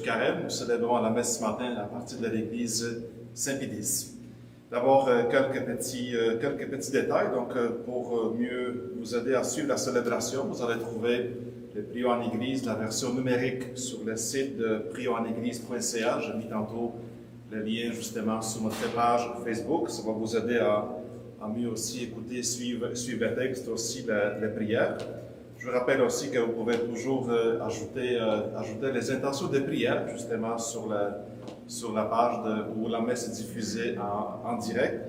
du Carême. Nous célébrons la messe ce matin à partir de l'église Saint-Pédis. D'abord, quelques petits détails. Donc, pour mieux vous aider à suivre la célébration, vous allez trouver le Prions en Église, la version numérique sur le site de prionseneglise.ca. J'ai mis tantôt le lien justement sur notre page Facebook. Ça va vous aider à mieux aussi écouter, suivre le texte, aussi les prières. Je vous rappelle aussi que vous pouvez toujours ajouter les intentions de prière justement sur la page où la messe est diffusée en direct.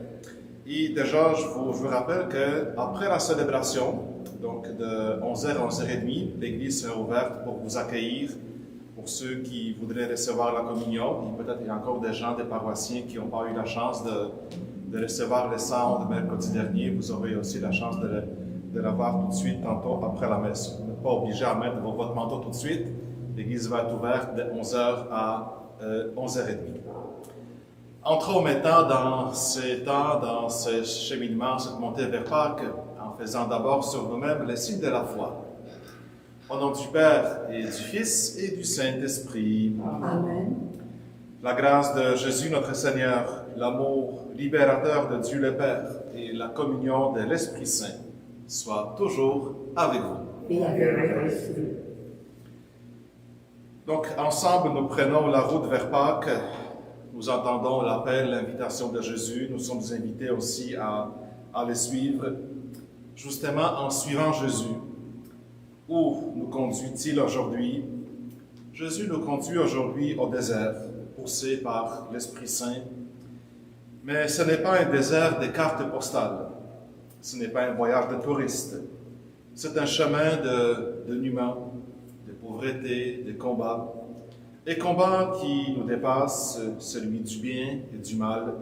Et déjà, je vous rappelle qu'après la célébration, donc de 11h à 11h30, l'église sera ouverte pour vous accueillir, pour ceux qui voudraient recevoir la communion. Et peut-être qu'il y a encore des gens, des paroissiens qui n'ont pas eu la chance de recevoir le sang de mercredi dernier. Vous aurez aussi la chance de l'avoir tout de suite, tantôt après la messe. Vous n'êtes pas obligé à mettre votre manteau tout de suite. L'église va être ouverte de 11h à 11h30. Entrons maintenant dans ce cheminement, cette montée vers Pâques, en faisant d'abord sur nous-mêmes le signe de la foi. Au nom du Père et du Fils et du Saint-Esprit. Amen. La grâce de Jésus notre Seigneur, l'amour libérateur de Dieu le Père et la communion de l'Esprit Saint soit toujours avec vous. Et avec votre esprit. Donc, ensemble, nous prenons la route vers Pâques. Nous entendons l'appel, l'invitation de Jésus. Nous sommes invités aussi à le suivre. Justement, en suivant Jésus, où nous conduit-il aujourd'hui? Jésus nous conduit aujourd'hui au désert, poussé par l'Esprit Saint. Mais ce n'est pas un désert des cartes postales. Ce n'est pas un voyage de touristes. C'est un chemin de nullement, de pauvreté, de combat. Des combats qui nous dépassent, celui du bien et du mal,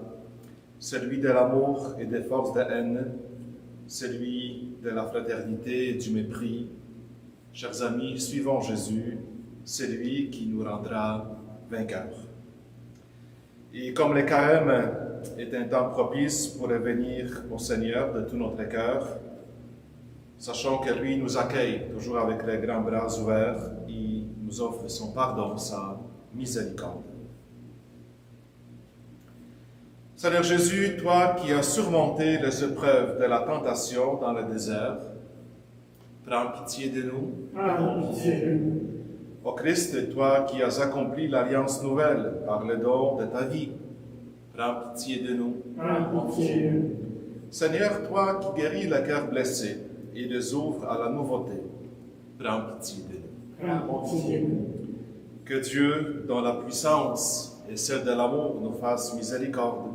celui de l'amour et des forces de haine, celui de la fraternité et du mépris. Chers amis, suivons Jésus, c'est lui qui nous rendra vainqueurs. Et comme le carême est un temps propice pour revenir au Seigneur de tout notre cœur, sachant que lui nous accueille toujours avec les grands bras ouverts et nous offre son pardon, sa miséricorde. Seigneur Jésus, toi qui as surmonté les épreuves de la tentation dans le désert, prends pitié de nous. Prends pitié de nous. Ô Christ, toi qui as accompli l'alliance nouvelle par le don de ta vie, prends pitié de nous. Prends pitié de nous. Seigneur, toi qui guéris le cœur blessé et les ouvre à la nouveauté, prends pitié de nous. Prends pitié de nous. Que Dieu, dont la puissance et celle de l'amour, nous fasse miséricorde,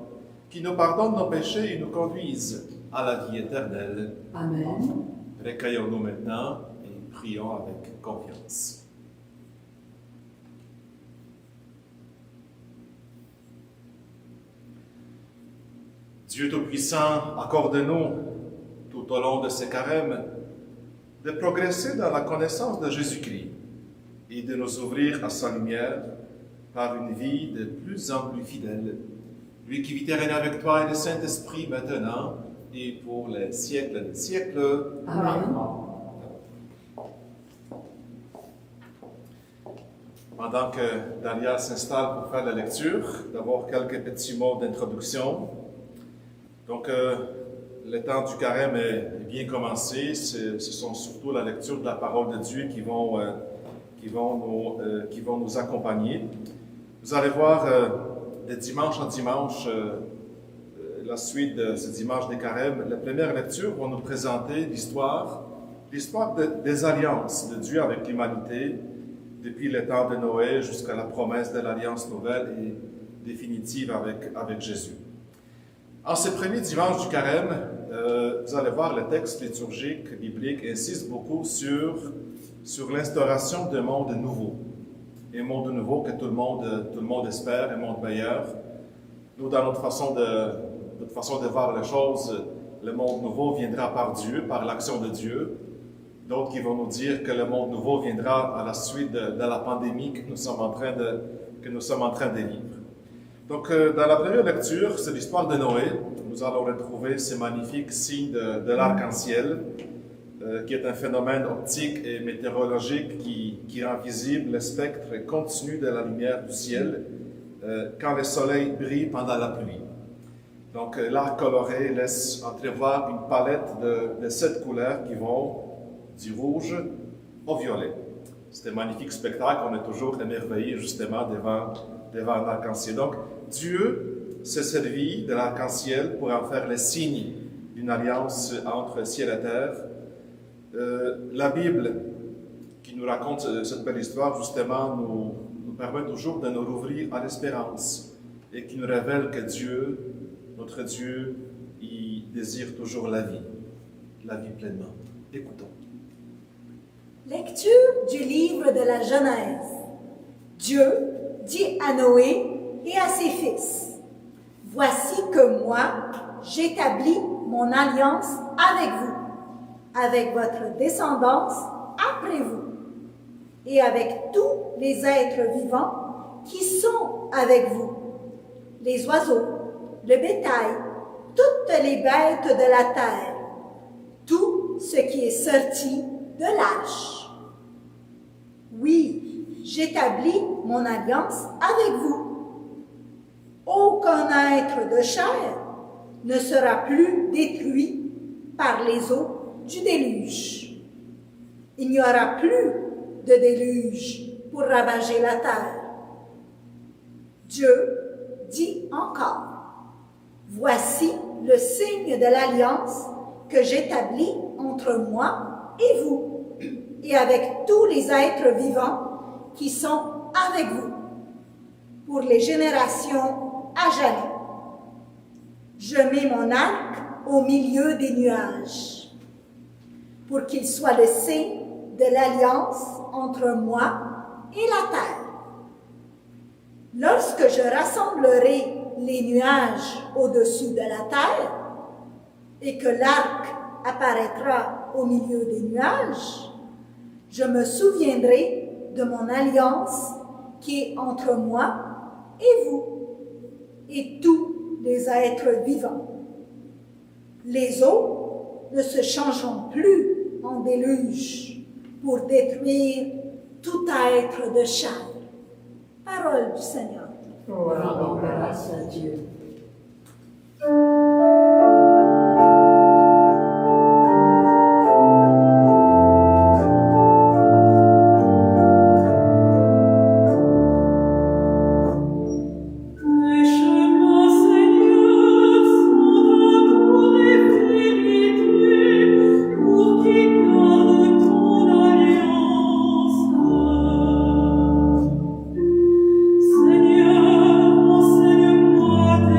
qui nous pardonne nos péchés et nous conduise à la vie éternelle. Amen. Recueillons-nous maintenant et prions avec confiance. Dieu Tout-Puissant, accorde-nous, tout au long de ce carême, de progresser dans la connaissance de Jésus-Christ et de nous ouvrir à sa lumière par une vie de plus en plus fidèle. Lui qui vit et règne avec toi et le Saint-Esprit maintenant et pour les siècles des siècles. Amen. Pendant que Dalia s'installe pour faire la lecture, d'abord quelques petits mots d'introduction. Donc, le temps du carême est bien commencé. Ce sont surtout la lecture de la parole de Dieu qui vont nous accompagner. Vous allez voir de dimanche en dimanche la suite de ce dimanche des carêmes. La première lecture va nous présenter l'histoire des alliances de Dieu avec l'humanité depuis le temps de Noé jusqu'à la promesse de l'alliance nouvelle et définitive avec Jésus. En ce premier dimanche du carême, vous allez voir le texte liturgique biblique insiste beaucoup sur l'instauration d'un monde nouveau. Un monde nouveau que tout le monde espère, un monde meilleur. Nous, dans notre façon de voir les choses, le monde nouveau viendra par Dieu, par l'action de Dieu. D'autres qui vont nous dire que le monde nouveau viendra à la suite de la pandémie que nous sommes en train de vivre. Donc, dans la première lecture, c'est l'histoire de Noé. Nous allons retrouver ces magnifiques signes de l'arc-en-ciel, qui est un phénomène optique et météorologique qui rend visible le spectre continu de la lumière du ciel quand le soleil brille pendant la pluie. Donc, l'art coloré laisse entrevoir une palette de 7 couleurs qui vont du rouge au violet. C'est un magnifique spectacle, on est toujours émerveillé justement devant un arc-en-ciel. Donc, Dieu s'est servi de l'arc-en-ciel pour en faire le signe d'une alliance entre ciel et terre. La Bible, qui nous raconte cette belle histoire, justement, nous permet toujours de nous rouvrir à l'espérance et qui nous révèle que Dieu, notre Dieu, il désire toujours la vie pleinement. Écoutons. Lecture du livre de la Genèse. Dieu dit à Noé et à ses fils, « Voici que moi, j'établis mon alliance avec vous, avec votre descendance après vous, et avec tous les êtres vivants qui sont avec vous, les oiseaux, le bétail, toutes les bêtes de la terre, tout ce qui est sorti de l'arche. Oui, j'établis mon alliance avec vous. Aucun être de chair ne sera plus détruit par les eaux du déluge. Il n'y aura plus de déluge pour ravager la terre. Dieu dit encore, « Voici le signe de l'alliance que j'établis entre moi et vous, et avec tous les êtres vivants qui sont avec vous, pour les générations à jamais. Je mets mon arc au milieu des nuages, pour qu'il soit le signe de l'alliance entre moi et la terre. Lorsque je rassemblerai les nuages au-dessus de la terre, et que l'arc apparaîtra au milieu des nuages, je me souviendrai de mon alliance qui est entre moi et vous, et tous les êtres vivants. Les eaux ne se changeront plus en déluge pour détruire tout être de chair. Parole du Seigneur. Rendons grâce à Dieu. Seigneur, enseigne-moi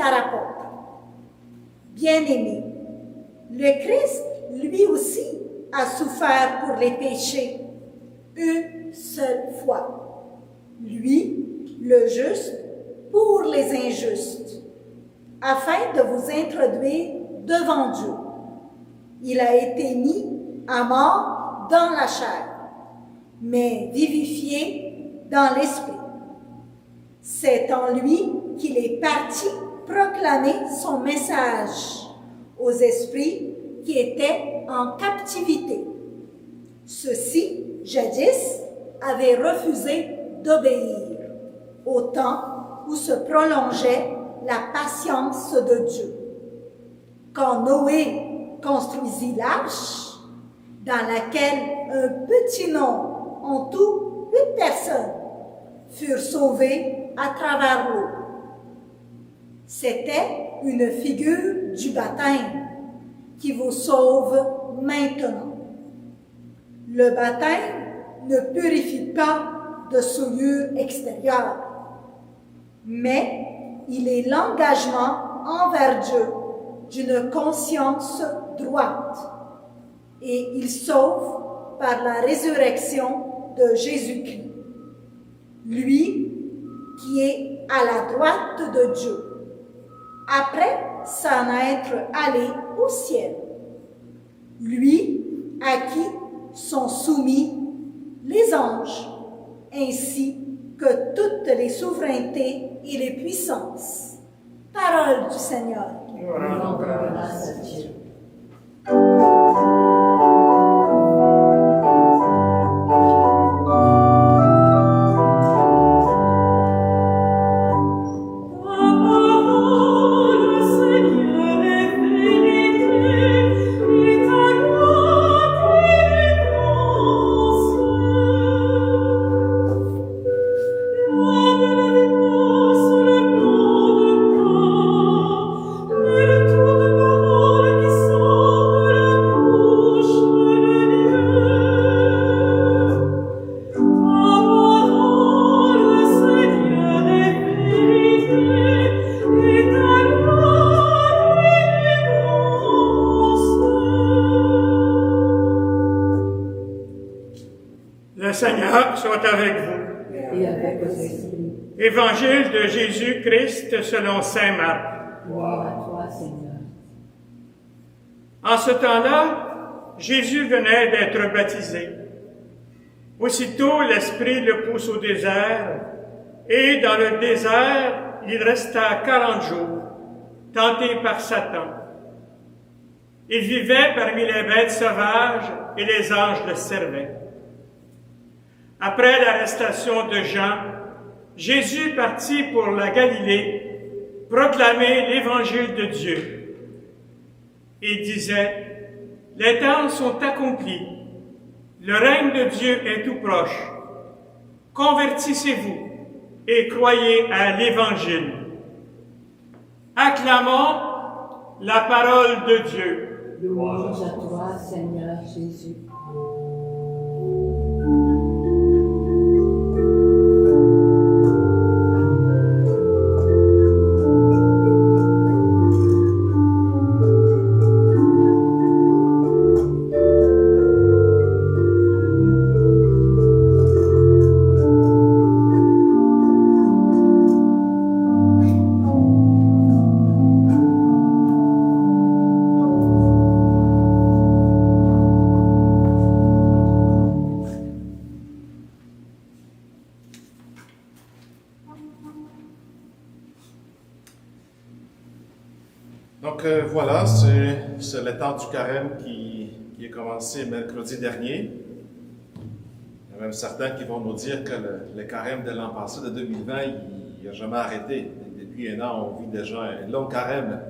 à l'apôtre. Bien-aimés, le Christ, lui aussi, a souffert pour les péchés, une seule fois. Lui, le juste, pour les injustes, afin de vous introduire devant Dieu. Il a été mis à mort dans la chair, mais vivifié dans l'esprit. C'est en lui qu'il est parti proclamer son message aux esprits qui étaient en captivité. Ceux-ci, jadis, avaient refusé d'obéir au temps où se prolongeait la patience de Dieu. Quand Noé construisit l'arche, dans laquelle un petit nombre, en tout 8 personnes, furent sauvées à travers l'eau. C'était une figure du baptême qui vous sauve maintenant. Le baptême ne purifie pas de souillure extérieure, mais il est l'engagement envers Dieu d'une conscience droite et il sauve par la résurrection de Jésus-Christ, lui qui est à la droite de Dieu, après s'en être allé au ciel, lui à qui sont soumis les anges, ainsi que toutes les souverainetés et les puissances. Parole du Seigneur. Nous rendons grâce à Dieu. Le Seigneur soit avec vous. Et avec vos esprits. Évangile de Jésus-Christ selon saint Marc. Gloire à toi, Seigneur. En ce temps-là, Jésus venait d'être baptisé. Aussitôt, l'Esprit le pousse au désert, et dans le désert, il resta 40 jours, tenté par Satan. Il vivait parmi les bêtes sauvages, et les anges le servaient. Après l'arrestation de Jean, Jésus partit pour la Galilée, proclamer l'évangile de Dieu. Il disait, « Les temps sont accomplis, le règne de Dieu est tout proche. Convertissez-vous et croyez à l'évangile. » Acclamons la parole de Dieu. Louange à toi, Seigneur Jésus. Donc voilà, c'est le temps du carême qui est commencé mercredi dernier. Il y a même certains qui vont nous dire que le carême de l'an passé, de 2020, il n'a jamais arrêté. Depuis un an, on vit déjà un long carême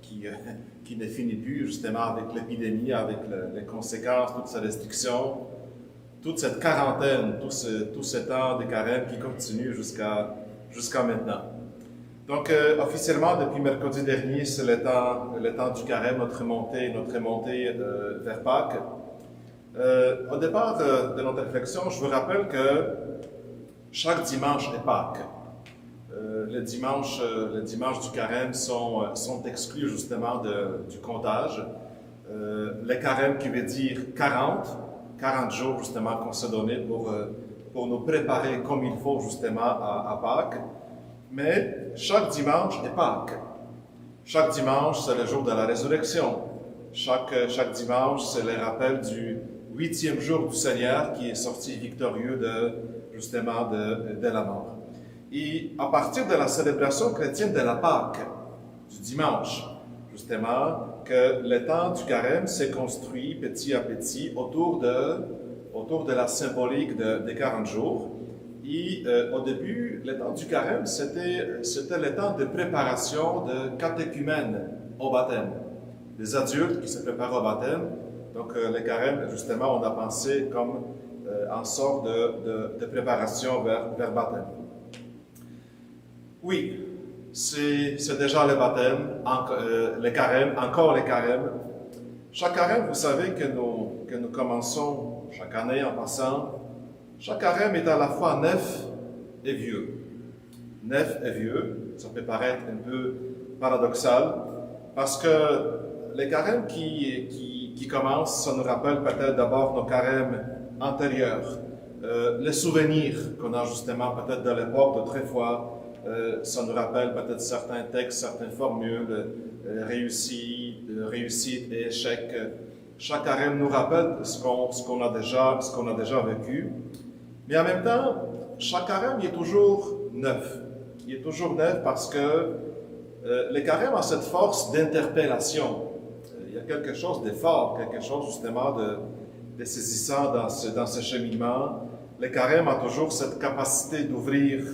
qui ne finit plus, justement, avec l'épidémie, avec les conséquences, toutes ces restrictions, toute cette quarantaine, tout ce temps de carême qui continue jusqu'à maintenant. Donc, officiellement, depuis mercredi dernier, c'est le temps du carême, notre montée vers Pâques. Au départ de notre réflexion, je vous rappelle que chaque dimanche est Pâques. les dimanches du carême sont exclus justement du comptage. Le carême qui veut dire 40 jours justement qu'on s'est donné pour nous préparer comme il faut justement à Pâques. Mais chaque dimanche est Pâques. Chaque dimanche, c'est le jour de la résurrection. Chaque dimanche, c'est le rappel du 8e jour du Seigneur qui est sorti victorieux de la mort. Et à partir de la célébration chrétienne de la Pâque, du dimanche, justement, que le temps du carême s'est construit petit à petit autour de la symbolique des 40 jours. Et au début, le temps du carême, c'était le temps de préparation de catéchumènes au baptême, des adultes qui se préparent au baptême. Donc, le carême, justement, on a pensé comme en sorte de préparation vers baptême. Oui, c'est déjà le baptême, le carême, encore le carême. Chaque carême, vous savez que nous commençons chaque année en passant. Chaque carême est à la fois neuf et vieux. Neuf et vieux, ça peut paraître un peu paradoxal, parce que les carèmes qui commencent, ça nous rappelle peut-être d'abord nos carèmes antérieurs, les souvenirs qu'on a justement peut-être de l'époque d'autrefois. Ça nous rappelle peut-être certains textes, certaines formules, réussite et échec. Chaque carême nous rappelle ce qu'on a déjà vécu. Mais en même temps, chaque carême il est toujours neuf. Il est toujours neuf parce que le carême a cette force d'interpellation. Il y a quelque chose de fort, quelque chose justement de saisissant dans ce cheminement. Le carême a toujours cette capacité d'ouvrir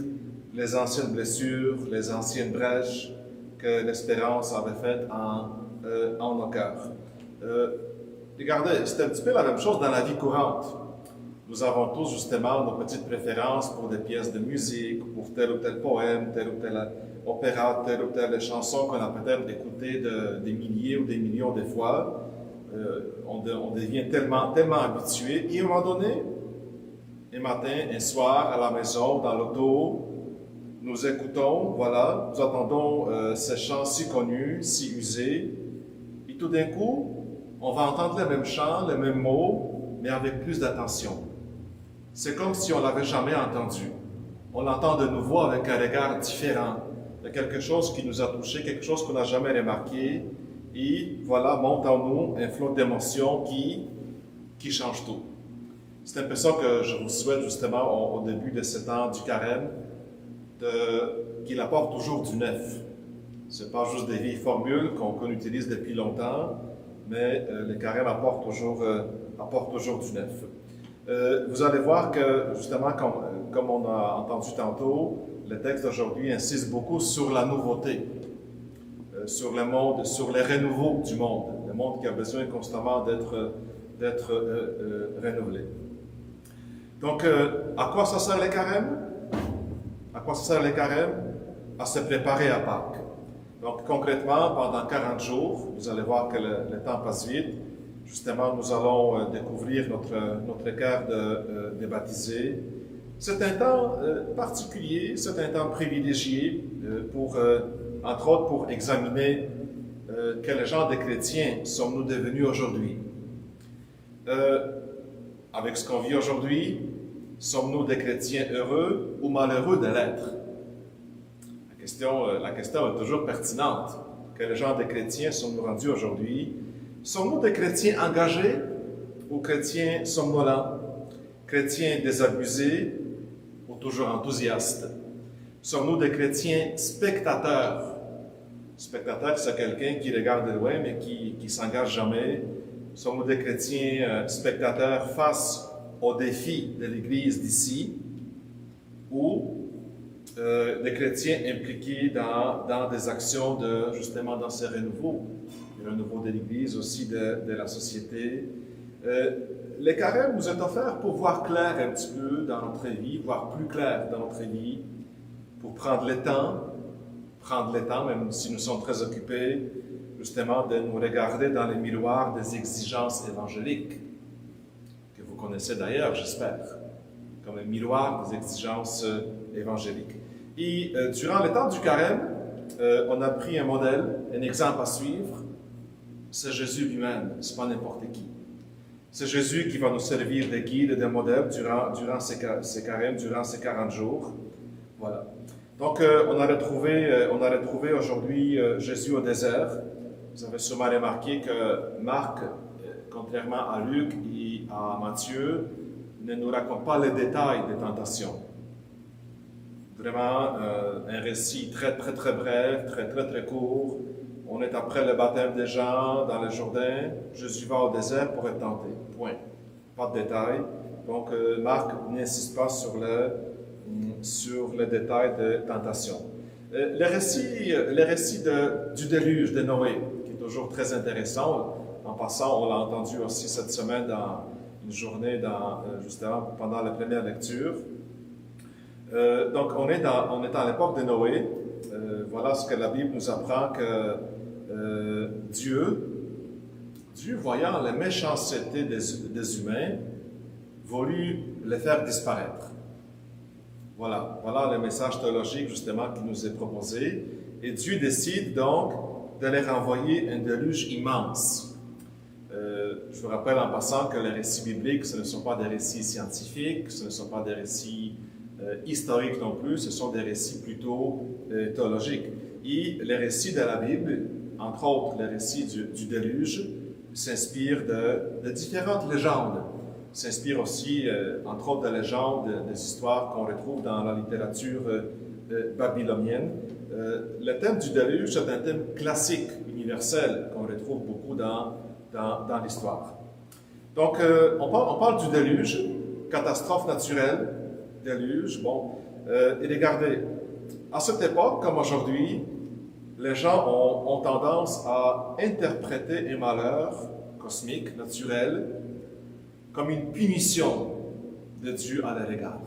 les anciennes blessures, les anciennes brèches que l'espérance avait faites en nos cœurs. Regardez, c'est un petit peu la même chose dans la vie courante. Nous avons tous justement nos petites préférences pour des pièces de musique, pour tel ou tel poème, tel ou tel opéra, telle ou telle chanson qu'on a peut-être écoutée des milliers ou des millions de fois. On devient tellement habitué. Et à un moment donné, un matin, un soir, à la maison, dans l'auto, nous écoutons, voilà, nous entendons ces chants si connus, si usés, et tout d'un coup, on va entendre les mêmes chants, les mêmes mots, mais avec plus d'attention. C'est comme si on ne l'avait jamais entendu. On l'entend de nouveau avec un regard différent. Il y a quelque chose qui nous a touché, quelque chose qu'on n'a jamais remarqué, et voilà, monte en nous un flot d'émotions qui change tout. C'est un peu ça que je vous souhaite justement au début de ce temps du carême, qu'il apporte toujours du neuf. Ce n'est pas juste des vieilles formules qu'on utilise depuis longtemps, mais le carême apporte toujours du neuf. Vous allez voir que, justement, comme on a entendu tantôt, le texte d'aujourd'hui insiste beaucoup sur la nouveauté, sur le monde, sur les renouveaux du monde, le monde qui a besoin constamment d'être renouvelé. Donc, à quoi ça sert le carême? À quoi ça sert le carême? À se préparer à Pâques. Donc, concrètement, pendant 40 jours, vous allez voir que le temps passe vite. Justement, nous allons découvrir notre cœur de baptisé. C'est un temps particulier, c'est un temps privilégié entre autres, pour examiner quel genre de chrétiens sommes-nous devenus aujourd'hui. Avec ce qu'on vit aujourd'hui, sommes-nous des chrétiens heureux ou malheureux de l'être? La question est toujours pertinente. Quel genre de chrétiens sommes-nous rendus aujourd'hui? Sommes-nous des chrétiens engagés ou chrétiens somnolents? Chrétiens désabusés ou toujours enthousiastes? Sommes-nous des chrétiens spectateurs? Spectateur, c'est quelqu'un qui regarde de loin mais qui ne s'engage jamais. Sommes-nous des chrétiens spectateurs face aux défis de l'Église d'ici? Ou des chrétiens impliqués dans des actions justement dans ces renouveaux? Le renouveau de l'Église, aussi de la société. Le carême nous est offert pour voir clair un petit peu dans notre vie, voir plus clair dans notre vie, pour prendre le temps, même si nous sommes très occupés, justement, de nous regarder dans les miroirs des exigences évangéliques, que vous connaissez d'ailleurs, j'espère, comme un miroir des exigences évangéliques. Et durant le temps du carême, on a pris un modèle, un exemple à suivre. C'est Jésus lui-même, c'est pas n'importe qui. C'est Jésus qui va nous servir de guide et de modèle durant ces carèmes, durant ces 40 jours. Voilà. Donc, on a retrouvé aujourd'hui Jésus au désert. Vous avez sûrement remarqué que Marc, contrairement à Luc et à Matthieu, ne nous raconte pas les détails des tentations. Vraiment, un récit très bref, très court. On est après le baptême des gens dans le Jourdain. Jésus va au désert pour être tenté. Point. Pas de détails. Donc, Marc n'insiste pas sur le détail de tentation. Le récit du déluge de Noé, qui est toujours très intéressant. En passant, on l'a entendu aussi cette semaine dans une journée, justement pendant la première lecture. Donc, on est à l'époque de Noé. Voilà ce que la Bible nous apprend que Dieu, voyant la méchanceté des humains, voulut les faire disparaître. Voilà le message théologique justement qui nous est proposé. Et Dieu décide donc de leur envoyer un déluge immense. Je vous rappelle en passant que les récits bibliques, ce ne sont pas des récits scientifiques, ce ne sont pas des récits historiques non plus, ce sont des récits plutôt théologiques. Et les récits de la Bible, entre autres les récits du déluge, s'inspirent de différentes légendes. S'inspirent aussi, entre autres, de légendes, des histoires qu'on retrouve dans la littérature babylonienne. Le thème du déluge est un thème classique, universel, qu'on retrouve beaucoup dans l'histoire. Donc, on parle du déluge, catastrophe naturelle, déluge, bon. Et regardez, à cette époque, comme aujourd'hui, les gens ont tendance à interpréter un malheur cosmique, naturel, comme une punition de Dieu à leur égard.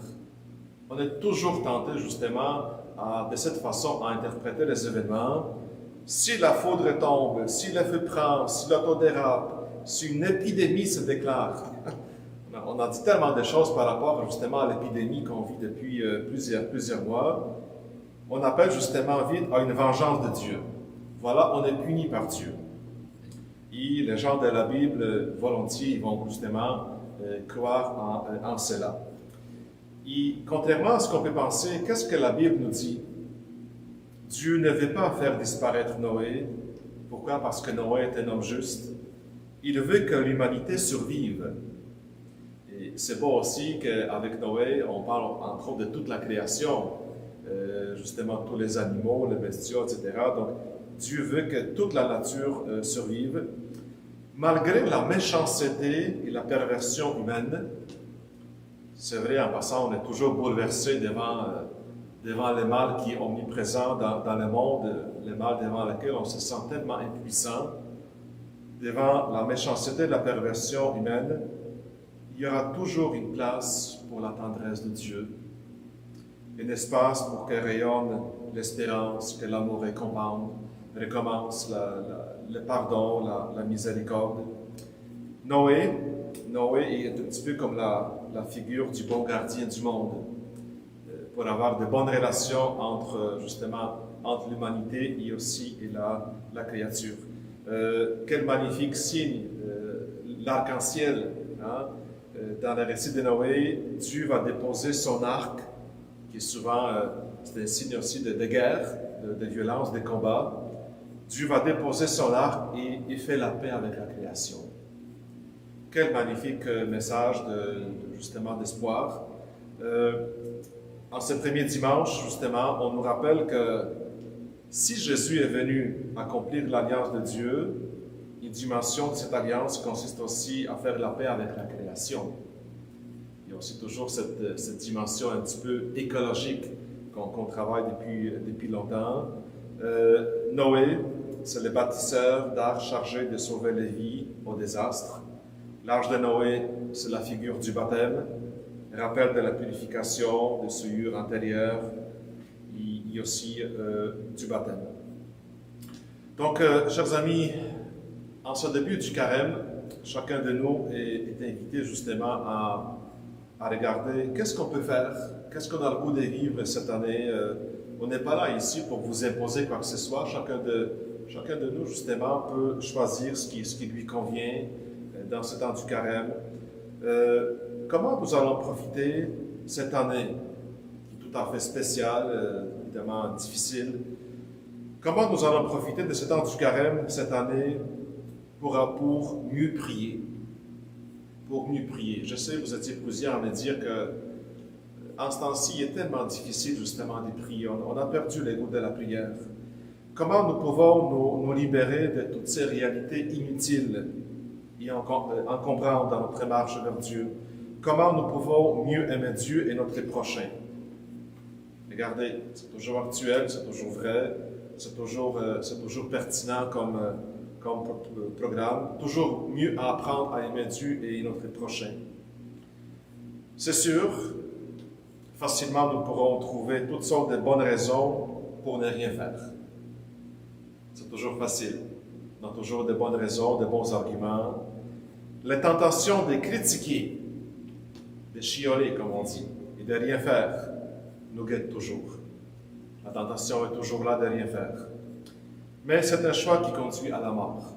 On est toujours tenté, justement, de cette façon, à interpréter les événements. Si la foudre tombe, si le feu prend, si l'auto dérape, si une épidémie se déclare. On a dit tellement de choses par rapport, justement, à l'épidémie qu'on vit depuis plusieurs mois. On appelle justement vite à une vengeance de Dieu. Voilà, on est puni par Dieu. Et les gens de la Bible, volontiers, ils vont justement croire en cela. Et contrairement à ce qu'on peut penser, qu'est-ce que la Bible nous dit? Dieu ne veut pas faire disparaître Noé. Pourquoi? Parce que Noé est un homme juste. Il veut que l'humanité survive. Et c'est beau aussi qu'avec Noé, on parle entre autres de toute la création, justement tous les animaux, les bestiaux, etc. Donc, Dieu veut que toute la nature survive. Malgré la méchanceté et la perversion humaine, c'est vrai, en passant, on est toujours bouleversé devant le mal qui est omniprésent dans le monde, le mal devant lequel on se sent tellement impuissant. Devant la méchanceté et la perversion humaine, il y aura toujours une place pour la tendresse de Dieu, un espace pour que rayonne l'espérance, que l'amour recommence le pardon, la miséricorde. Noé est un petit peu comme la figure du bon gardien du monde, pour avoir de bonnes relations entre l'humanité et aussi la créature. Quel magnifique signe, l'arc-en-ciel. Hein? Dans le récit de Noé, Dieu va déposer son arc, qui est souvent c'est un signe aussi de guerre, de violence, de combat. Dieu va déposer son arc et il fait la paix avec la création. Quel magnifique message d'espoir. En ce premier dimanche, justement, on nous rappelle que si Jésus est venu accomplir l'alliance de Dieu, une dimension de cette alliance consiste aussi à faire la paix avec la création. Il y a aussi toujours cette dimension un petit peu écologique qu'on travaille depuis longtemps. Noé, c'est le bâtisseur d'arches chargé de sauver les vies au désastre. L'arche de Noé, c'est la figure du baptême, rappel de la purification, de souillure intérieure, et aussi du baptême. Donc, chers amis, en ce début du carême, chacun de nous est invité justement à regarder qu'est-ce qu'on peut faire, qu'est-ce qu'on a le goût de vivre cette année On n'est pas là ici pour vous imposer quoi que ce soit. Chacun de nous, justement, peut choisir ce qui lui convient dans ce temps du carême. Comment nous allons profiter cette année, qui est tout à fait spéciale, évidemment difficile? Comment nous allons profiter de ce temps du carême cette année pour mieux prier? Pour mieux prier. Je sais, vous étiez plusieurs à me dire que en ce temps-ci, il est tellement difficile justement de prier. On a perdu les goûts de la prière. Comment nous pouvons nous libérer de toutes ces réalités inutiles et encombrantes dans notre marche vers Dieu? Comment nous pouvons mieux aimer Dieu et notre prochain? Regardez, c'est toujours actuel, c'est toujours vrai, c'est toujours pertinent comme programme. Toujours mieux apprendre à aimer Dieu et notre prochain. C'est sûr, facilement nous pourrons trouver toutes sortes de bonnes raisons pour ne rien faire. C'est toujours facile. On a toujours de bonnes raisons, de bons arguments. La tentation de critiquer, de chioler, comme on dit, et de rien faire, nous guette toujours. La tentation est toujours là de rien faire. Mais c'est un choix qui conduit à la mort.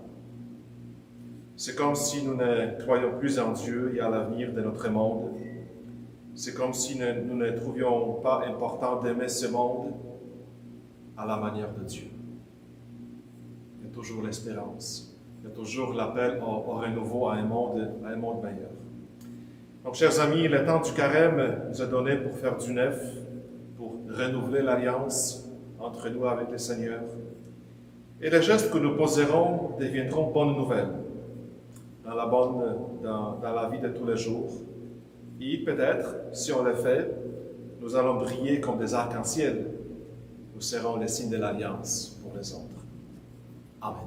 C'est comme si nous ne croyions plus en Dieu et à l'avenir de notre monde. C'est comme si nous ne trouvions pas important d'aimer ce monde à la manière de Dieu. Il y a toujours l'espérance. Il y a toujours l'appel au renouveau à un monde meilleur. Donc, chers amis, le temps du carême nous est donné pour faire du neuf, pour renouveler l'alliance entre nous avec le Seigneur. Et les gestes que nous poserons deviendront bonnes nouvelles dans la vie de tous les jours. Et peut-être, si on le fait, nous allons briller comme des arcs-en-ciel. Nous serons les signes de l'alliance pour les autres. Amen.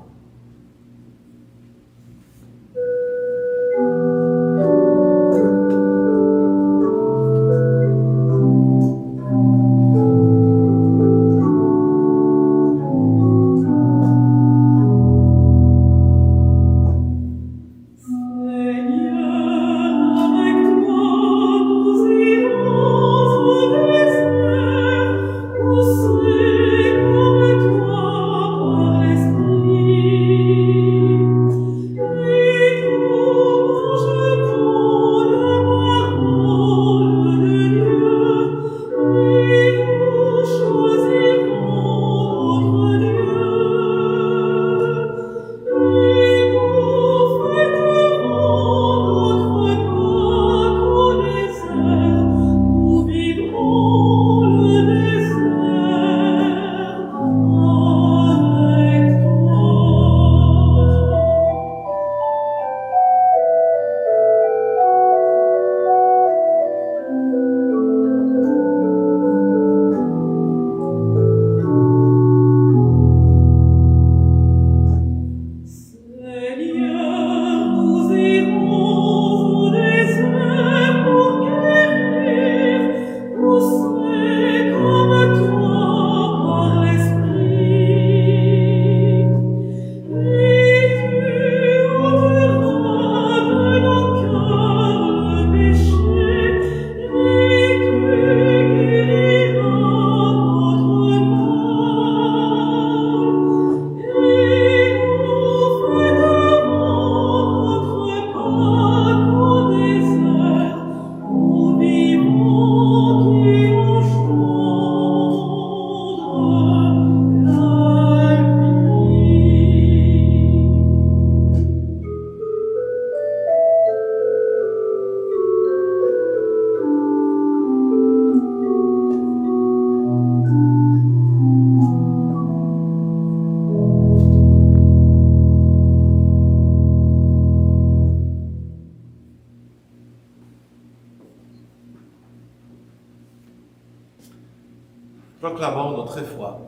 Proclamons notre foi.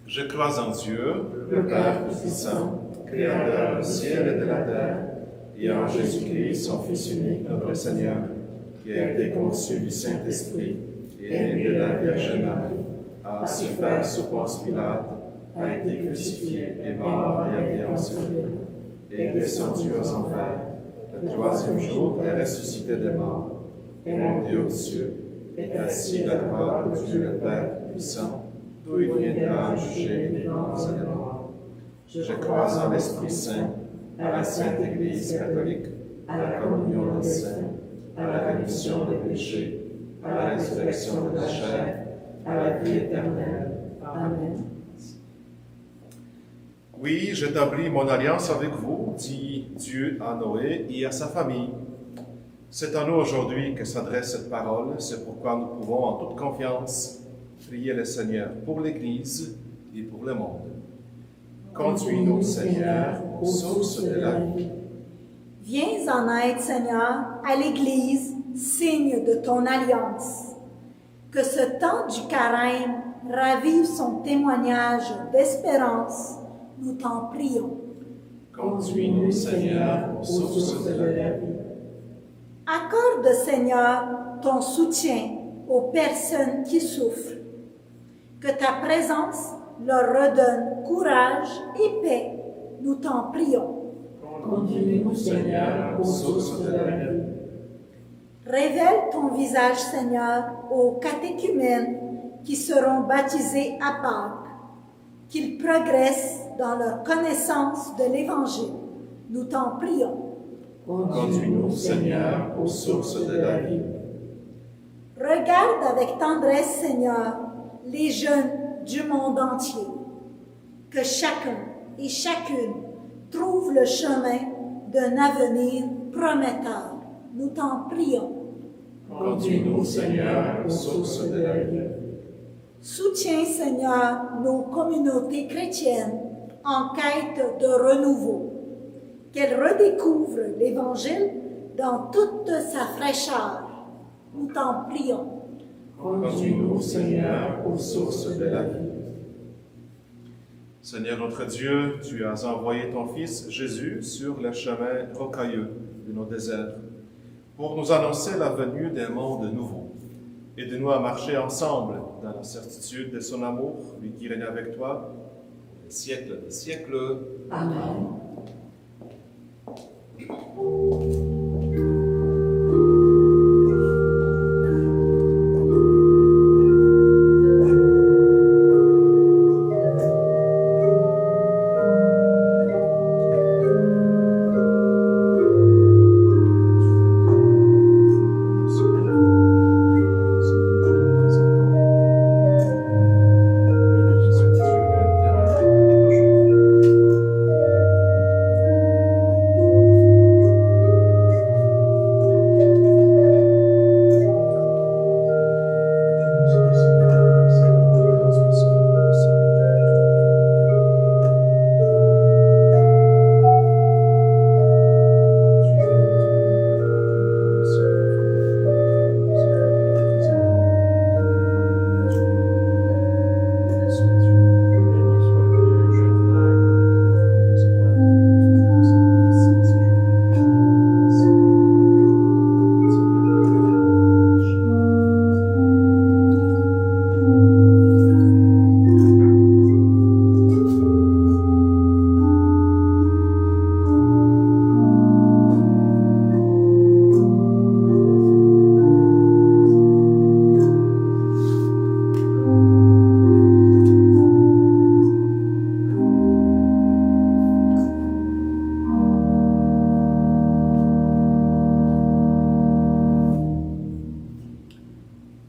Je crois en Dieu, le Père Tout-Puissant, Créateur du ciel et de la terre, et en Jésus-Christ, son Fils unique, notre Seigneur, qui a été conçu du Saint-Esprit et né de la Vierge Marie, a souffert sous Ponce Pilate, a été crucifié et mort et a été enseveli, et est descendu aux enfers. Le troisième jour est ressuscité des morts, est monté aux cieux, est assis à la droite de Dieu le Père Puissant, d'où il viendra juger les vivants et les morts. Je crois en l'Esprit Saint, à la Sainte Église catholique, à la communion des saints, à la rémission des péchés, à la résurrection de la chair, à la vie éternelle. Amen. Oui, j'établis mon alliance avec vous, dit Dieu à Noé et à sa famille. C'est à nous aujourd'hui que s'adresse cette parole, c'est pourquoi nous pouvons en toute confiance prier le Seigneur pour l'Église et pour le monde. Conduis-nous, Seigneur, aux sources de la vie. Viens en aide, Seigneur, à l'Église, signe de ton alliance. Que ce temps du carême ravive son témoignage d'espérance, nous t'en prions. Conduis-nous, Seigneur, aux sources de la vie. Accorde, Seigneur, ton soutien aux personnes qui souffrent. Que ta présence leur redonne courage et paix, nous t'en prions. Conduis-nous, Seigneur, aux sources de la vie. Révèle ton visage, Seigneur, aux catéchumènes qui seront baptisés à Pâques, qu'ils progressent dans leur connaissance de l'Évangile. Nous t'en prions. Conduis-nous, Seigneur, aux sources de la vie. Regarde avec tendresse, Seigneur, les jeunes du monde entier. Que chacun et chacune trouve le chemin d'un avenir prometteur. Nous t'en prions. Conduis-nous, Seigneur, aux sources de la vie. Soutiens, Seigneur, nos communautés chrétiennes en quête de renouveau. Qu'elles redécouvrent l'Évangile dans toute sa fraîcheur. Nous t'en prions. Conduis-nous, Seigneur, aux sources de la vie. Seigneur notre Dieu, tu as envoyé ton Fils Jésus sur le chemin rocailleux de nos déserts pour nous annoncer la venue d'un monde nouveau. Aide-nous à marcher ensemble dans la certitude de son amour, lui qui règne avec toi pour les siècles des siècles. Amen.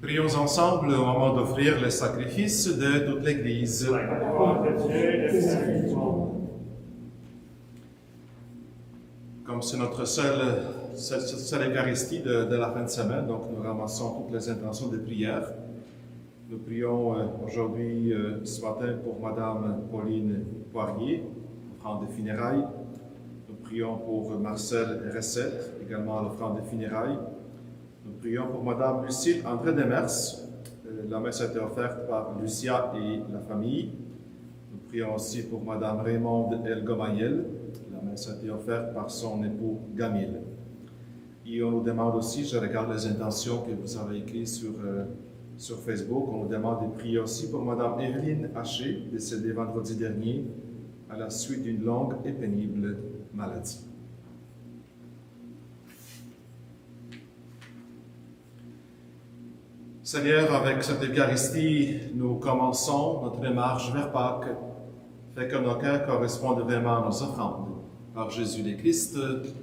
Prions ensemble au moment d'offrir le sacrifice de toute l'Église. La gloire de Dieu et le salut du monde. Comme c'est notre seule Eucharistie de la fin de semaine, donc nous ramassons toutes les intentions de prière. Nous prions aujourd'hui, ce matin, pour Madame Pauline Poirier, offrande de funérailles. Nous prions pour Marcel Recette, également à l'offrande de funérailles. Nous prions pour Madame Lucille André Demers. La messe a été offerte par Lucia et la famille. Nous prions aussi pour Madame Raymonde El Gomayel. La messe a été offerte par son époux Gamil. Et on nous demande aussi, je regarde les intentions que vous avez écrites sur Facebook, on nous demande de prier aussi pour Madame Evelyne Haché, décédée vendredi dernier à la suite d'une longue et pénible maladie. Seigneur, avec cette Eucharistie, nous commençons notre démarche vers Pâques. Fais que nos cœurs correspondent vraiment à nos offrandes. Par Jésus le Christ,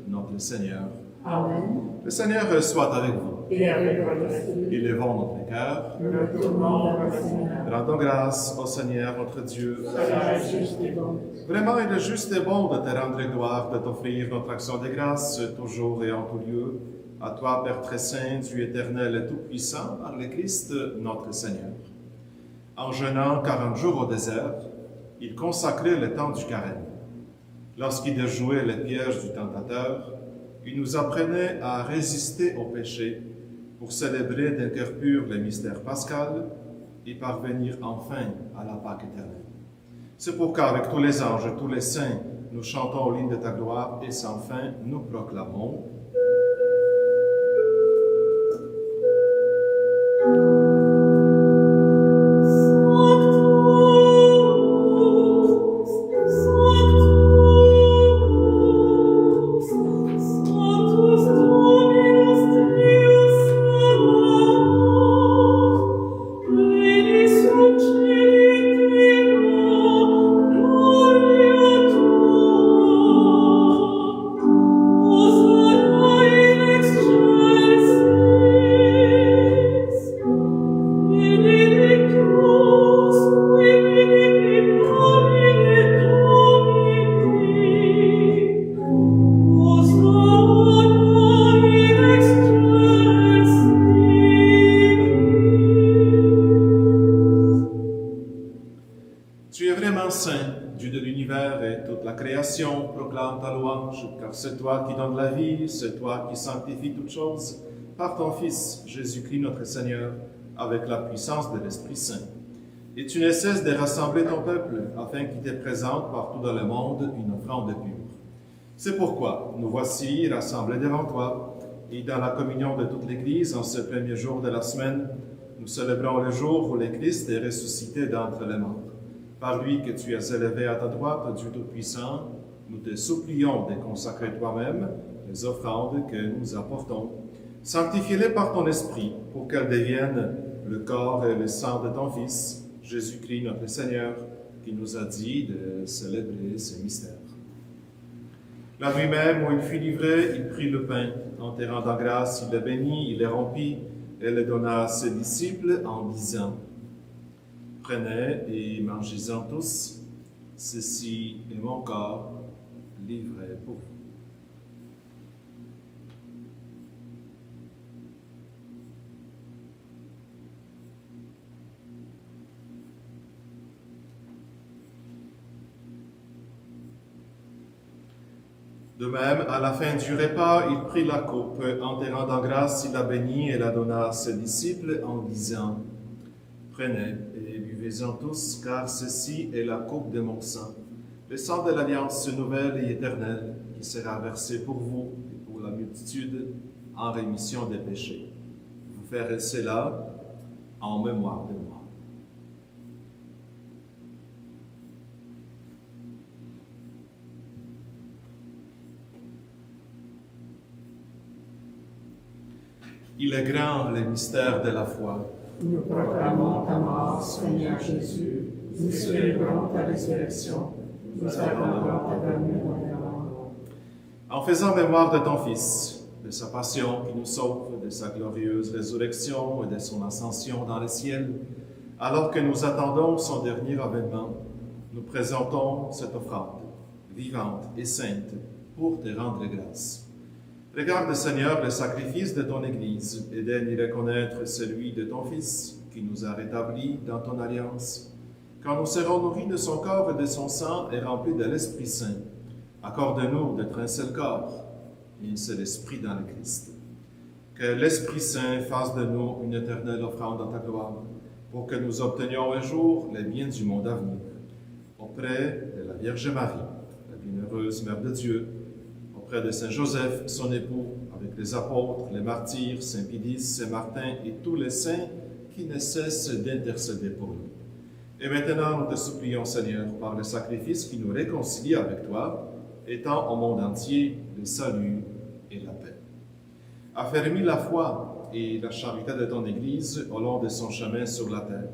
notre Seigneur. Amen. Le Seigneur soit avec vous. Et avec votre esprit, Élevons notre cœur. nous le tournons vers le Seigneur. Rendons grâce au Seigneur notre Dieu. Cela est juste et bon. Vraiment, il est juste et bon de te rendre gloire, de t'offrir notre action de grâce, toujours et en tout lieu. À toi, Père très saint, Dieu éternel et tout-puissant, par le Christ, notre Seigneur. En jeûnant 40 jours au désert, il consacrait le temps du carême. Lorsqu'il déjouait les pièges du tentateur, il nous apprenait à résister au péché pour célébrer d'un cœur pur le mystère pascal et parvenir enfin à la Pâque éternelle. C'est pourquoi, avec tous les anges et tous les saints, nous chantons aux lignes de ta gloire et sans fin, nous proclamons. Proclame ta louange, car c'est toi qui donnes la vie, c'est toi qui sanctifies toutes choses, par ton Fils, Jésus-Christ notre Seigneur, avec la puissance de l'Esprit Saint. Et tu ne cesses de rassembler ton peuple, afin qu'il te présente partout dans le monde une offrande pure. C'est pourquoi nous voici rassemblés devant toi, et dans la communion de toute l'Église, en ce premier jour de la semaine, nous célébrons le jour où le Christ est ressuscité d'entre les morts. Par lui que tu as élevé à ta droite, Dieu Tout-Puissant, nous te supplions de consacrer toi-même les offrandes que nous apportons. Sanctifie-les par ton Esprit, pour qu'elles deviennent le corps et le sang de ton Fils, Jésus-Christ notre Seigneur, qui nous a dit de célébrer ces mystères. La nuit même où il fut livré, il prit le pain. En te rendant grâce, il le bénit, il le rompit, et le donna à ses disciples en disant, « Prenez et mangez-en tous, ceci est mon corps, livré pour vous. » De même, à la fin du repas, il prit la coupe. En te rendant grâce, il la bénit et la donna à ses disciples en disant, « Prenez et buvez-en tous, car ceci est la coupe de mon sang, le sang de l'alliance nouvelle et éternelle, qui sera versé pour vous et pour la multitude en rémission des péchés. Vous ferez cela en mémoire de moi. » Il est grand le mystère de la foi. Nous proclamons ta mort, Seigneur Jésus. Nous célébrons ta résurrection. Nous attendons ta venue dans le monde. En faisant mémoire de ton Fils, de sa passion qui nous sauve, de sa glorieuse résurrection et de son ascension dans le ciel, alors que nous attendons son dernier avènement, nous présentons cette offrande, vivante et sainte, pour te rendre grâce. Regarde, Seigneur, le sacrifice de ton Église et daigne y reconnaître celui de ton Fils, qui nous a rétablis dans ton alliance. Quand nous serons nourris de son corps et de son sang et remplis de l'Esprit Saint, accorde-nous d'être un seul corps et un seul esprit dans le Christ. Que l'Esprit Saint fasse de nous une éternelle offrande dans ta gloire, pour que nous obtenions un jour les biens du monde à venir. Auprès de la Vierge Marie, la bienheureuse Mère de Dieu, auprès de Saint Joseph, son époux, avec les apôtres, les martyrs, Saint Pédis, Saint Martin et tous les saints qui ne cessent d'intercéder pour nous. Et maintenant, nous te supplions, Seigneur, par le sacrifice qui nous réconcilie avec toi, étends au monde entier le salut et la paix. Affermis la foi et la charité de ton Église au long de son chemin sur la terre.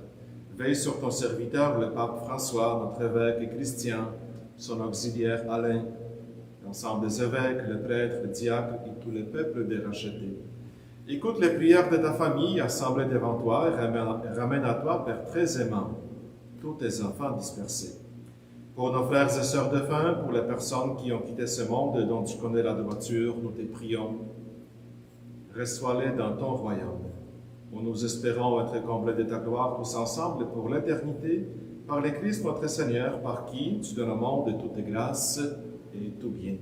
Veille sur ton serviteur, le pape François, notre évêque et Christian, son auxiliaire Alain, l'ensemble des évêques, les prêtres, les diacres et tout le peuple des rachetés. Écoute les prières de ta famille assemblée devant toi et ramène à toi, Père très aimant, tous tes enfants dispersés. Pour nos frères et sœurs défunts, pour les personnes qui ont quitté ce monde et dont tu connais la droiture, nous te prions. Reçois-les dans ton royaume, où nous espérons être comblés de ta gloire tous ensemble pour l'éternité, par le Christ notre Seigneur, par qui tu donnes au monde toutes grâces et tout bien.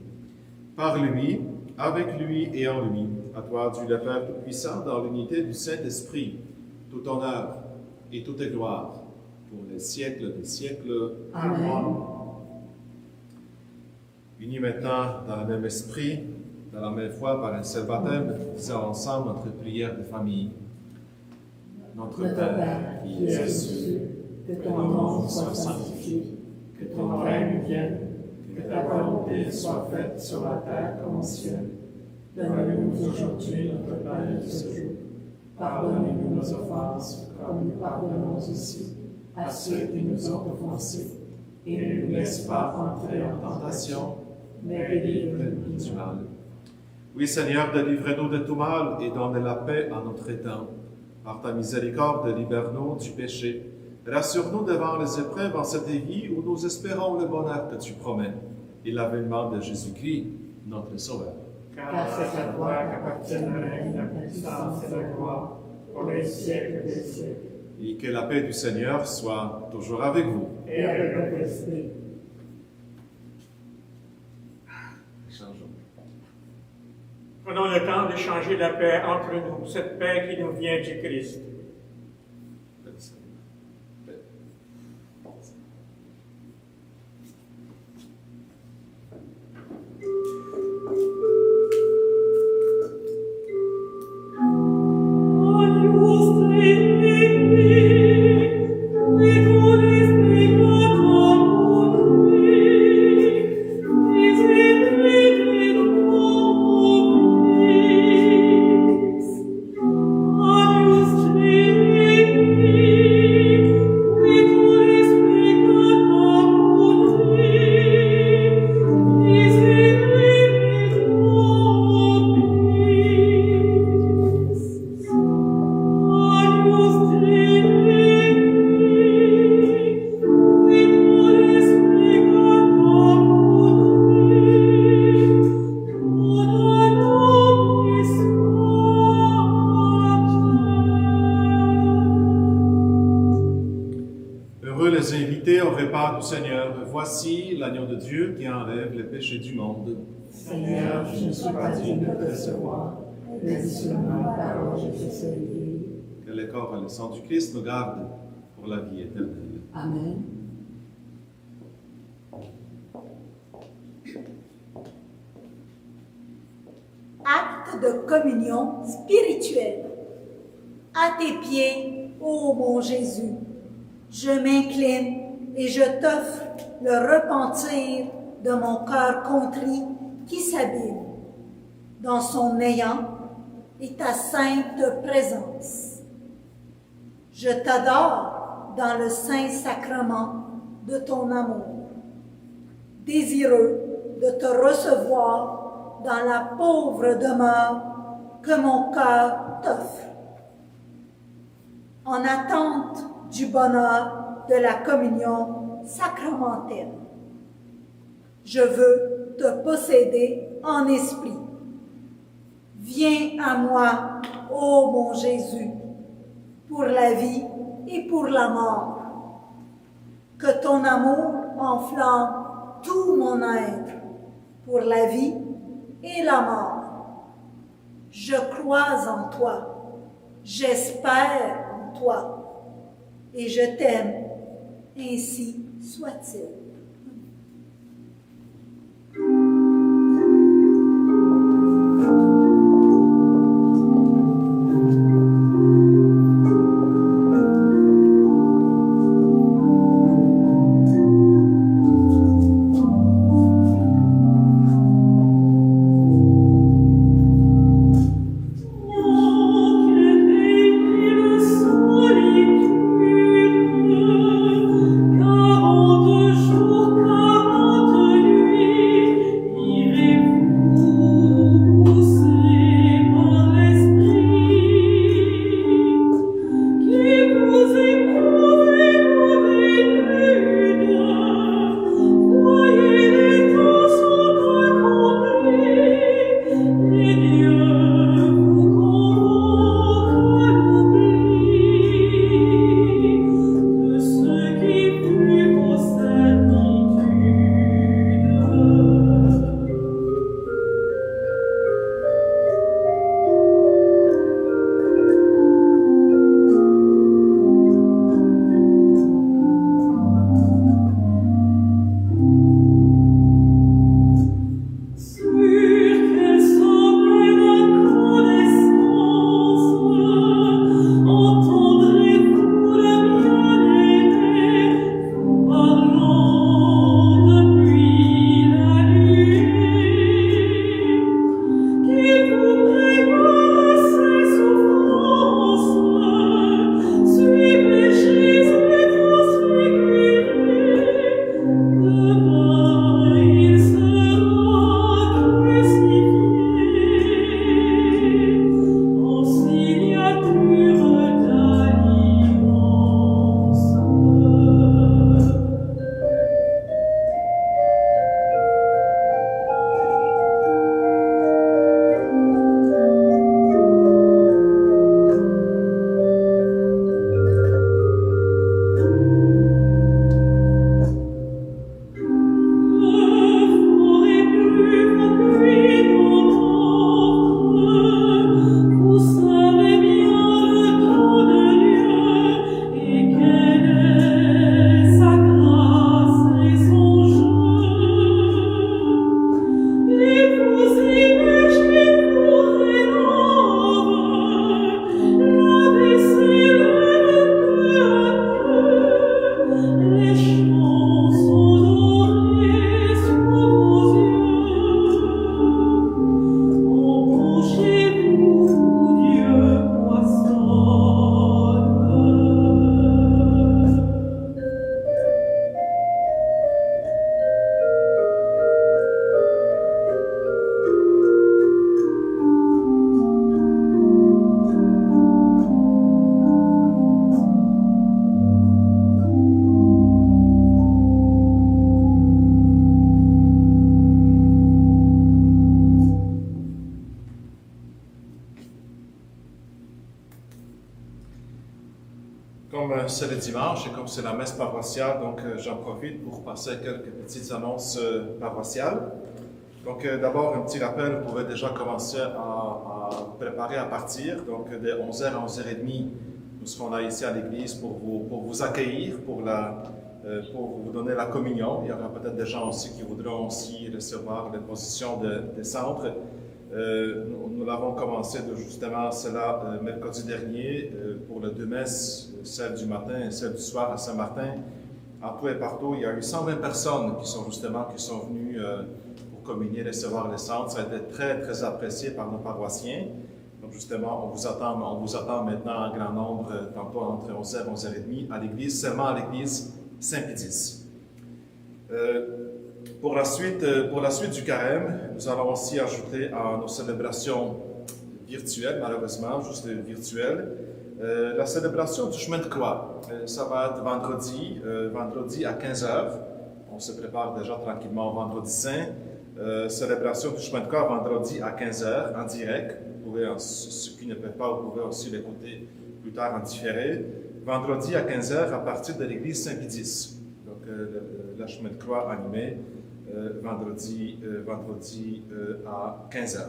Par lui, avec lui et en lui, à toi, Dieu le Père Tout-Puissant, dans l'unité du Saint-Esprit, tout honneur et toute gloire, pour les siècles des siècles. Amen. Unis maintenant dans le même esprit, dans la même foi, par un seul baptême, faisons ensemble notre prière de famille. Notre Père, qui es aux cieux, que ton nom soit sanctifié, que ton règne vienne, que ta volonté soit faite sur la terre comme au ciel. Donne-nous aujourd'hui notre pain de ce jour. Pardonne-nous nos offenses, comme nous pardonnons aussi à ceux qui nous ont offensés. Et ne nous laisse pas entrer en tentation, mais délivre-nous du mal. Oui, Seigneur, délivre-nous de tout mal et donne la paix à notre temps. Par ta miséricorde, libère-nous du péché. Rassure-nous devant les épreuves en cette vie où nous espérons le bonheur que tu promets et l'avènement de Jésus-Christ, notre Sauveur. Car c'est à toi qu'appartiennent le règne, la puissance et la gloire, pour les siècles des siècles. Et que la paix du Seigneur soit toujours avec vous. Et avec votre esprit. Changeons. Prenons le temps d'échanger la paix entre nous, cette paix qui nous vient du Christ. Seigneur, voici l'agneau de Dieu qui enlève les péchés du monde. Seigneur, je ne suis pas digne de te recevoir, mais dis seulement la parole, je te serai guéri. Que le corps et le sang du Christ nous gardent pour la vie éternelle. Amen. Acte de communion spirituelle. À tes pieds, ô mon Jésus, je m'incline et je t'offre le repentir de mon cœur contrit qui s'abîme dans son néant et ta sainte présence. Je t'adore dans le saint sacrement de ton amour, désireux de te recevoir dans la pauvre demeure que mon cœur t'offre. En attente du bonheur de la communion sacramentelle. Je veux te posséder en esprit. Viens à moi, ô mon Jésus, pour la vie et pour la mort. Que ton amour enflamme tout mon être pour la vie et la mort. Je crois en toi, j'espère en toi, et je t'aime. Ainsi soit-il. Oh, Comme c'est le dimanche et comme c'est la messe paroissiale, donc j'en profite pour passer quelques petites annonces paroissiales. Donc d'abord, un petit rappel, vous pouvez déjà commencer à vous préparer à partir. Donc de 11h à 11h30, nous serons là ici à l'église pour vous accueillir, pour vous donner la communion. Il y aura peut-être des gens aussi qui voudront aussi recevoir les positions des centres. Nous l'avons commencé justement cela mercredi dernier pour les deux messes, celle du matin et celle du soir à Saint-Martin. En tout et partout, il y a eu 120 personnes qui sont venues pour communier, recevoir les centres. Ça a été très, très apprécié par nos paroissiens. Donc justement, on vous attend maintenant en grand nombre, tantôt entre 11h et 11h30 à l'église, seulement à l'église Saint-Pédis. Pour la suite du carême, nous allons aussi ajouter à nos célébrations virtuelles, malheureusement, juste virtuelles, la célébration du chemin de croix. Ça va être vendredi à 15h. On se prépare déjà tranquillement au vendredi saint. Célébration du chemin de croix vendredi à 15h en direct. Vous pouvez, ceux qui ne peuvent pas, vous pouvez aussi l'écouter plus tard en différé. Vendredi à 15h à partir de l'église Saint-Pédis. Donc le chemin de croix animé vendredi à 15h.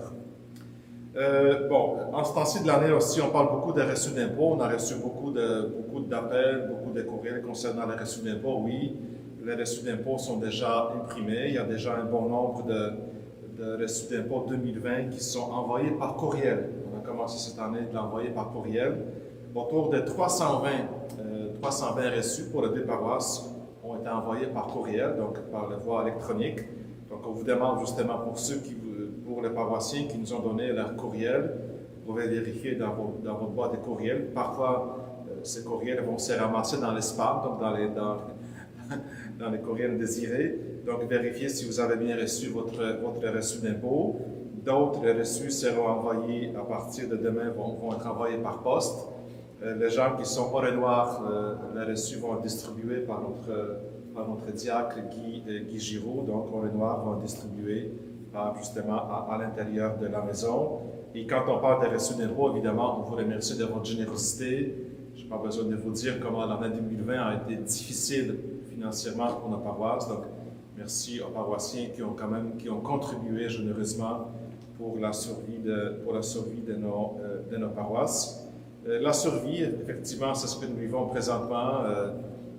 En ce temps-ci de l'année aussi, on parle beaucoup des reçus d'impôts. On a reçu beaucoup d'appels, beaucoup de courriels concernant les reçus d'impôts. Oui, les reçus d'impôts sont déjà imprimés. Il y a déjà un bon nombre de reçus d'impôts 2020 qui sont envoyés par courriel. On a commencé cette année de l'envoyer par courriel. Autour de 320 reçus pour les deux paroisses ont été envoyés par courriel, donc par la voie électronique. Donc on vous demande justement pour les paroissiens qui nous ont donné leur courriel, vous pouvez vérifier dans votre boîte de courriel. Parfois, ces courriels vont se ramasser dans les spams, donc dans les courriels désirés. Donc vérifiez si vous avez bien reçu votre reçu d'impôt. D'autres reçus seront envoyés à partir de demain, vont être envoyés par poste. Les gens qui sont au Renoir, les reçus vont être distribués par notre diacre Guy Giraud, donc au Renoir vont être distribués justement à l'intérieur de la maison. Et quand on parle des reçus d'impôts, évidemment, on vous remercie de votre générosité. Je n'ai pas besoin de vous dire comment l'année 2020 a été difficile financièrement pour nos paroisses. Donc, merci aux paroissiens qui ont contribué généreusement pour la survie de nos paroisses. La survie, effectivement, c'est ce que nous vivons présentement.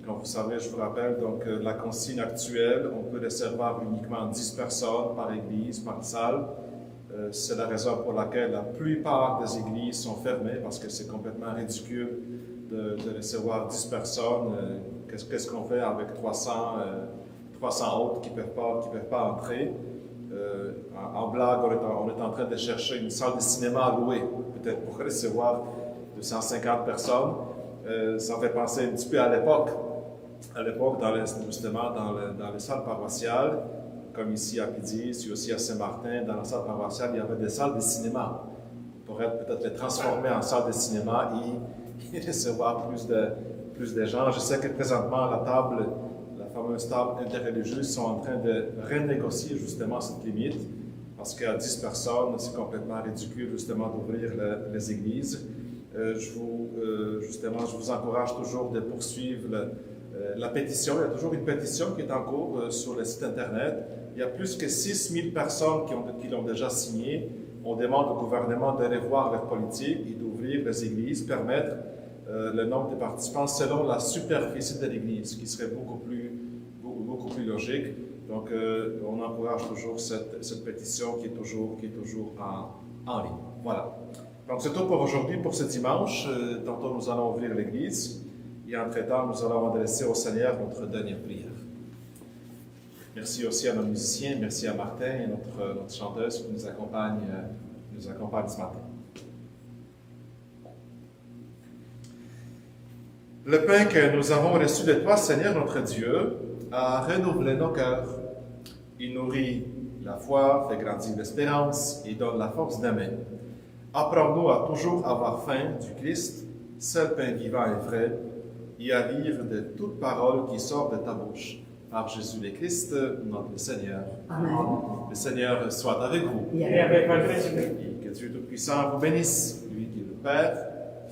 Comme vous savez, je vous rappelle, donc la consigne actuelle, on peut recevoir uniquement 10 personnes par église, par salle. C'est la raison pour laquelle la plupart des églises sont fermées, parce que c'est complètement ridicule de recevoir 10 personnes. Qu'est-ce qu'on fait avec 300 autres qui ne peuvent pas entrer? En blague, on est en train de chercher une salle de cinéma à louer, peut-être pour recevoir 250 personnes. Ça fait penser un petit peu à l'époque, justement, dans les salles paroissiales, comme ici à Pédis, aussi à Saint-Martin, dans la salle paroissiale, il y avait des salles de cinéma. On pourrait peut-être les transformer en salles de cinéma et recevoir plus de gens. Je sais que présentement, la fameuse table interreligieuse, sont en train de renégocier justement cette limite, parce qu'à 10 personnes, c'est complètement ridicule justement d'ouvrir les églises. Je vous encourage toujours de poursuivre la pétition. Il y a toujours une pétition qui est en cours sur le site Internet. Il y a plus que 6000 personnes qui l'ont déjà signé. On demande au gouvernement de revoir leur politique et d'ouvrir les églises, permettre le nombre de participants selon la superficie de l'église, qui serait beaucoup plus logique. Donc, on encourage toujours cette pétition qui est toujours en ligne. Voilà. Donc, c'est tout pour aujourd'hui, pour ce dimanche. Tantôt, nous allons ouvrir l'église. Et entre-temps, nous allons adresser au Seigneur notre dernière prière. Merci aussi à nos musiciens, merci à Martin et notre chanteuse qui nous accompagne ce matin. Le pain que nous avons reçu de toi, Seigneur notre Dieu, a renouvelé nos cœurs. Il nourrit la foi, fait grandir l'espérance et donne la force d'aimer. Apprends-nous à toujours avoir faim du Christ, seul pain vivant et vrai, et à vivre de toute parole qui sort de ta bouche. Par Jésus le Christ, notre Seigneur. Amen. Le Seigneur soit avec vous. Et avec votre esprit. Que Dieu Tout-Puissant vous bénisse, lui qui est le Père,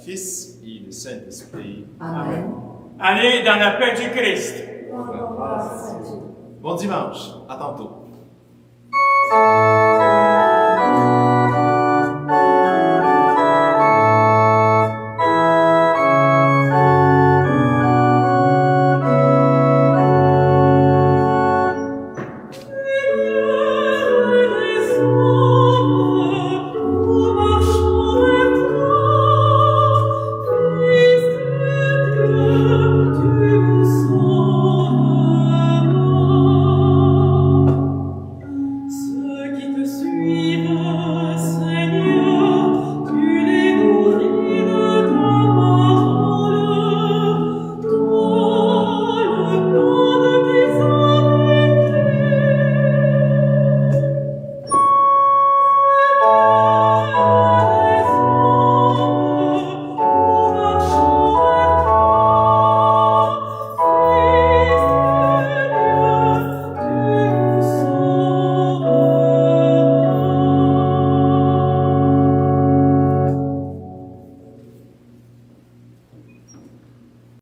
Fils et du Saint-Esprit. Amen. Allez dans la paix du Christ. Grâce à Dieu. Bon dimanche, à tantôt.